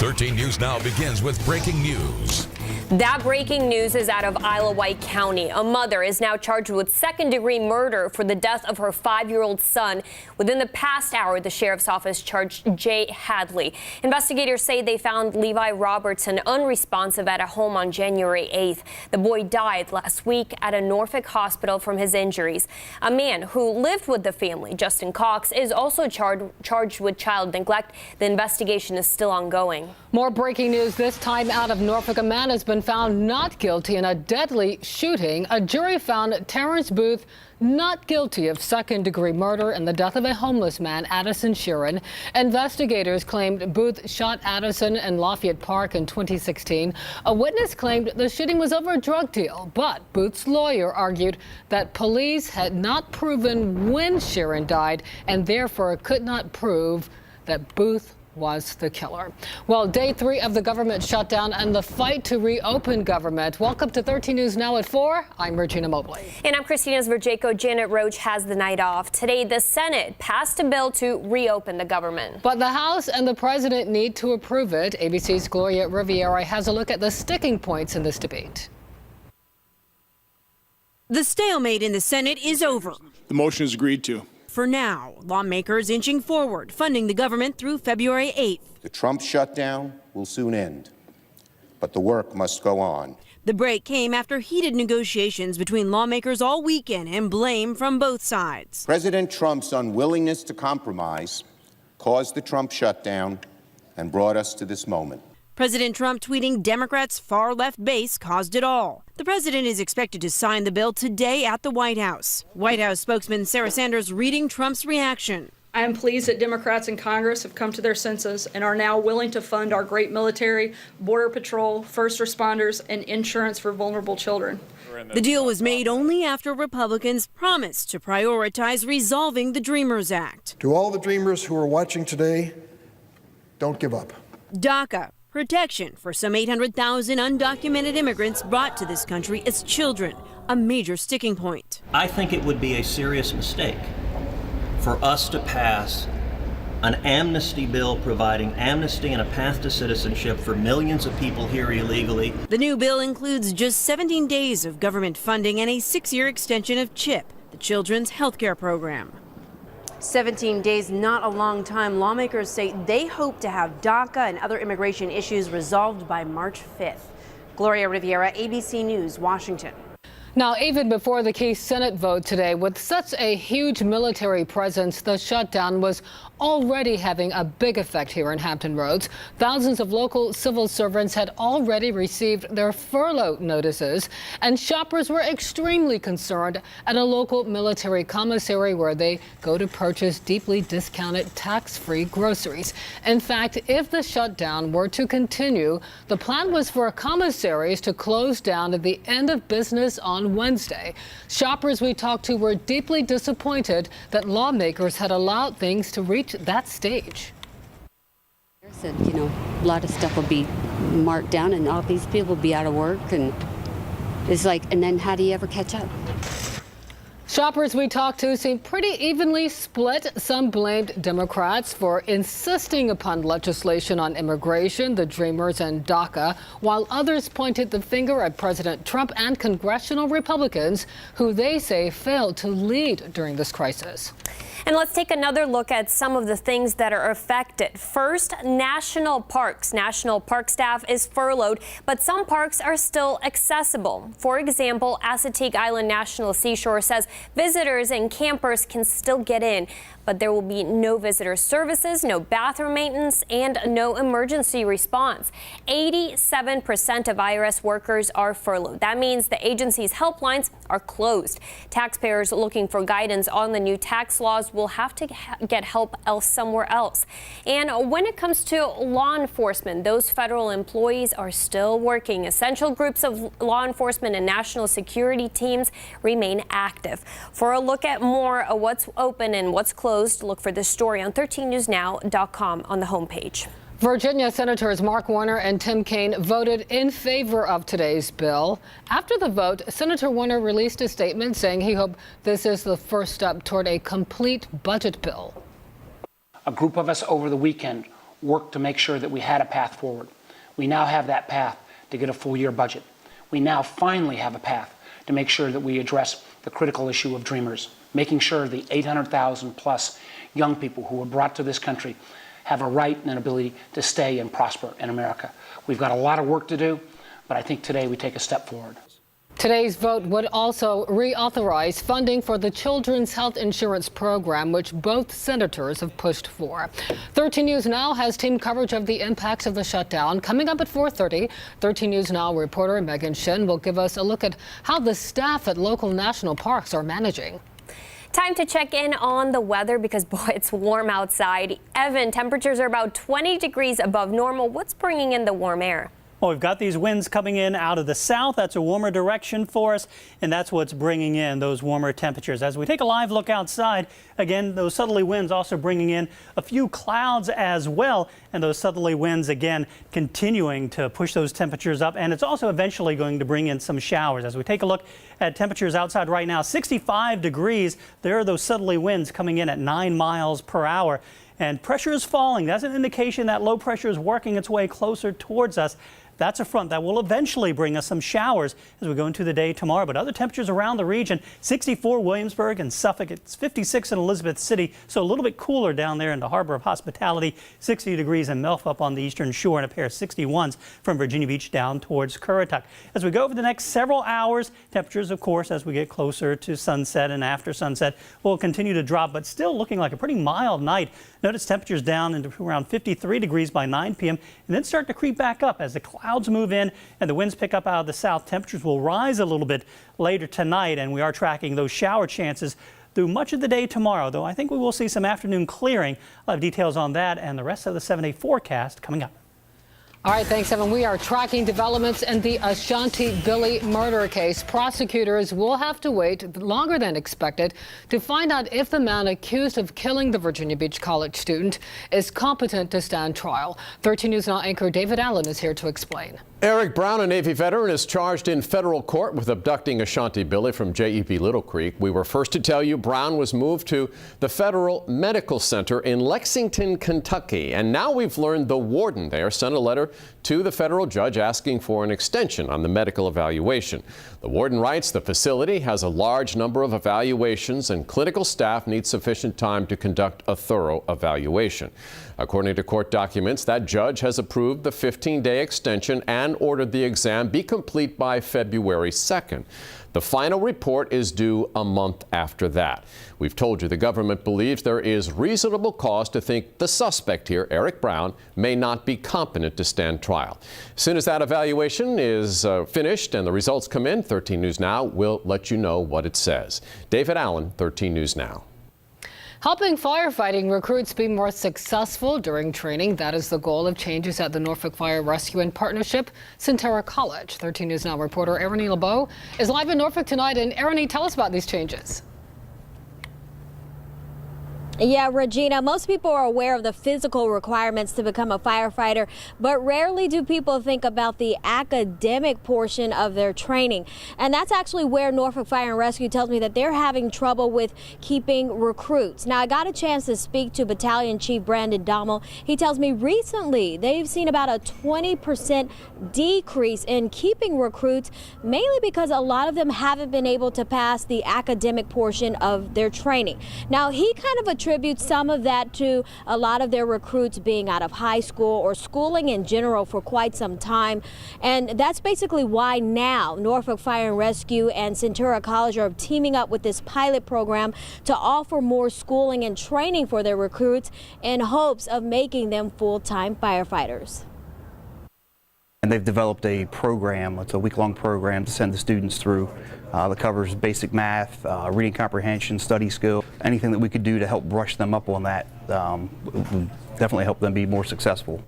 13 News Now begins with breaking news. That breaking news is out of Isle of Wight County. A mother is now charged with second-degree murder for the death of her 5-year-old son. Within the past hour, the sheriff's office charged Jay Hadley. Investigators say they found Levi Robertson unresponsive at a home on January 8th. The boy died last week at a Norfolk hospital from his injuries. A man who lived with the family, Justin Cox, is also charged with child neglect. The investigation is still ongoing. More breaking news this time out of Norfolk. A man has been found not guilty in a deadly shooting. A jury found Terrence Booth not guilty of second-degree murder in the death of a homeless man, Addison Sheeran. Investigators claimed Booth shot Addison in Lafayette Park in 2016. A witness claimed the shooting was over a drug deal, but Booth's lawyer argued that police had not proven when Sheeran died and therefore could not prove that Booth was the killer. Well, day 3 of the government shutdown and the fight to reopen government. Welcome to 13 News Now at 4. I'm Regina Mobley. And I'm Kristina Zverjako. Janet Roach has the night off. Today, the Senate passed a bill to reopen the government. But the House and the president need to approve it. ABC's Gloria Riviera has a look at the sticking points in this debate. The stalemate in the Senate is over. The motion is agreed to. For now, lawmakers inching forward, funding the government through February 8th. The Trump shutdown will soon end, but the work must go on. The break came after heated negotiations between lawmakers all weekend and blame from both sides. President Trump's unwillingness to compromise caused the Trump shutdown and brought us to this moment. President Trump tweeting Democrats' far-left base caused it all. The president is expected to sign the bill today at the White House. White House spokesman Sarah Sanders reading Trump's reaction. I am pleased that Democrats in Congress have come to their senses and are now willing to fund our great military, border patrol, first responders, and insurance for vulnerable children. The deal was made only after Republicans promised to prioritize resolving the Dreamers Act. To all the Dreamers who are watching today, don't give up. DACA. Protection for some 800,000 undocumented immigrants brought to this country as children, a major sticking point. I think it would be a serious mistake for us to pass an amnesty bill providing amnesty and a path to citizenship for millions of people here illegally. The new bill includes just 17 days of government funding and a 6-year extension of CHIP, the Children's Health Care Program. 17 days, not a long time. Lawmakers say they hope to have DACA and other immigration issues resolved by March 5th. Gloria Riviera, ABC News, Washington. Now, even before the key Senate vote today, with such a huge military presence, the shutdown was already having a big effect here in Hampton Roads. Thousands of local civil servants had already received their furlough notices, and shoppers were extremely concerned at a local military commissary where they go to purchase deeply discounted tax-free groceries. In fact, if the shutdown were to continue, the plan was for commissaries to close down at the end of business on Wednesday. Shoppers we talked to were deeply disappointed that lawmakers had allowed things to reach that stage. Said, a lot of stuff will be marked down and all these people will be out of work, and it's like, and then how do you ever catch up? Shoppers we talked to seemed pretty evenly split. Some blamed Democrats for insisting upon legislation on immigration, the Dreamers, and DACA, while others pointed the finger at President Trump and congressional Republicans, who they say failed to lead during this crisis. And let's take another look at some of the things that are affected. First, national parks. National park staff is furloughed, but some parks are still accessible. For example, Assateague Island National Seashore says visitors and campers can still get in, but there will be no visitor services, no bathroom maintenance, and no emergency response. 87% of IRS workers are furloughed. That means the agency's helplines are closed. Taxpayers looking for guidance on the new tax laws will have to get help somewhere else. And when it comes to law enforcement, those federal employees are still working. Essential groups of law enforcement and national security teams remain active. For a look at more of what's open and what's closed, look for this story on 13newsnow.com on the homepage. Virginia Senators Mark Warner and Tim Kaine voted in favor of today's bill. After the vote, Senator Warner released a statement saying he hoped this is the first step toward a complete budget bill. A group of us over the weekend worked to make sure that we had a path forward. We now have that path to get a full year budget. We now finally have a path to make sure that we address the critical issue of dreamers, making sure the 800,000 plus young people who were brought to this country have a right and an ability to stay and prosper in America. We've got a lot of work to do, but I think today we take a step forward. Today's vote would also reauthorize funding for the Children's Health Insurance Program, which both senators have pushed for. 13 News Now has team coverage of the impacts of the shutdown. Coming up at 4:30, 13 News Now reporter Megan Shin will give us a look at how the staff at local national parks are managing. Time to check in on the weather because, boy, it's warm outside. Evan, temperatures are about 20 degrees above normal. What's bringing in the warm air? Well, we've got these winds coming in out of the south. That's a warmer direction for us, and that's what's bringing in those warmer temperatures. As we take a live look outside, again, those southerly winds also bringing in a few clouds as well, and those southerly winds, again, continuing to push those temperatures up, and it's also eventually going to bring in some showers. As we take a look at temperatures outside right now, 65 degrees. There are those southerly winds coming in at 9 miles per hour. And pressure is falling. That's an indication that low pressure is working its way closer towards us. That's a front that will eventually bring us some showers as we go into the day tomorrow. But other temperatures around the region, 64 Williamsburg and Suffolk. It's 56 in Elizabeth City, so a little bit cooler down there in the Harbor of Hospitality. 60 degrees in Melf up on the eastern shore, and a pair of 61s from Virginia Beach down towards Currituck. As we go over the next several hours, temperatures, of course, as we get closer to sunset and after sunset, will continue to drop, but still looking like a pretty mild night. Notice temperatures down into around 53 degrees by 9 p.m. and then start to creep back up as the clouds move in and the winds pick up out of the south. Temperatures will rise a little bit later tonight, and we are tracking those shower chances through much of the day tomorrow, though I think we will see some afternoon clearing. I'll have details on that and the rest of the 7-day forecast coming up. All right, thanks, Evan. We are tracking developments in the Ashanti Billy murder case. Prosecutors will have to wait longer than expected to find out if the man accused of killing the Virginia Beach College student is competent to stand trial. 13 News Now anchor David Allen is here to explain. Eric Brown, a Navy veteran, is charged in federal court with abducting Ashanti Billy from JEP Little Creek. We were first to tell you Brown was moved to the Federal Medical Center in Lexington, Kentucky. And now we've learned the warden there sent a letter to the federal judge asking for an extension on the medical evaluation. The warden writes the facility has a large number of evaluations and clinical staff need sufficient time to conduct a thorough evaluation. According to court documents, that judge has approved the 15-day extension and ordered the exam be complete by February 2nd. The final report is due a month after that. We've told you the government believes there is reasonable cause to think the suspect here, Eric Brown, may not be competent to stand trial. As soon as that evaluation is finished and the results come in, 13 News Now will let you know what it says. David Allen, 13 News Now. Helping firefighting recruits be more successful during training. That is the goal of changes at the Norfolk Fire Rescue in partnership Centera College. 13 News Now reporter Ernie LeBeau is live in Norfolk tonight. And Ernie, tell us about these changes. Yeah, Regina, most people are aware of the physical requirements to become a firefighter, but rarely do people think about the academic portion of their training. And that's actually where Norfolk Fire and Rescue tells me that they're having trouble with keeping recruits. Now, I got a chance to speak to Battalion Chief Brandon Dommel. He tells me recently they've seen about a 20% decrease in keeping recruits, mainly because a lot of them haven't been able to pass the academic portion of their training. Now, he kind of attributes some of that to a lot of their recruits being out of high school or schooling in general for quite some time. And that's basically why now Norfolk Fire and Rescue and Centera College are teaming up with this pilot program to offer more schooling and training for their recruits in hopes of making them full-time firefighters. And they've developed a program, it's a week-long program to send the students through that covers basic math, reading comprehension, study skill, anything that we could do to help brush them up on that would definitely help them be more successful.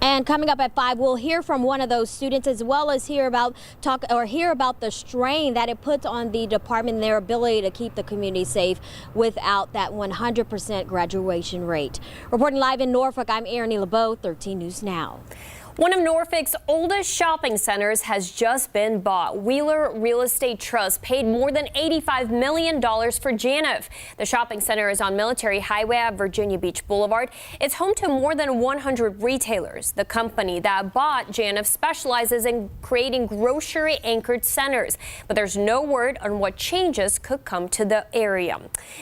And coming up at 5, we'll hear from one of those students, as well as hear about the strain that it puts on the department and their ability to keep the community safe without that 100% graduation rate. Reporting live in Norfolk, I'm Ernie LeBeau, 13 News Now. One of Norfolk's oldest shopping centers has just been bought. Wheeler Real Estate Trust paid more than $85 million for Janov. The shopping center is on Military Highway at Virginia Beach Boulevard. It's home to more than 100 retailers. The company that bought Janov specializes in creating grocery-anchored centers, but there's no word on what changes could come to the area.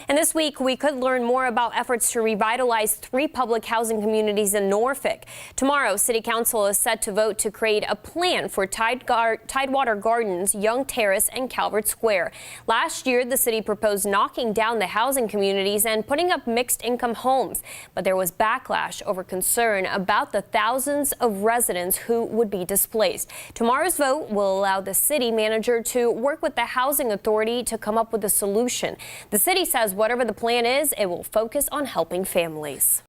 And this week, we could learn more about efforts to revitalize 3 public housing communities in Norfolk. Tomorrow, City Council is set to vote to create a plan for Tidewater Gardens, Young Terrace, and Calvert Square. Last year, the city proposed knocking down the housing communities and putting up mixed-income homes, but there was backlash over concern about the thousands of residents who would be displaced. Tomorrow's vote will allow the city manager to work with the housing authority to come up with a solution. The city says whatever the plan is, it will focus on helping families.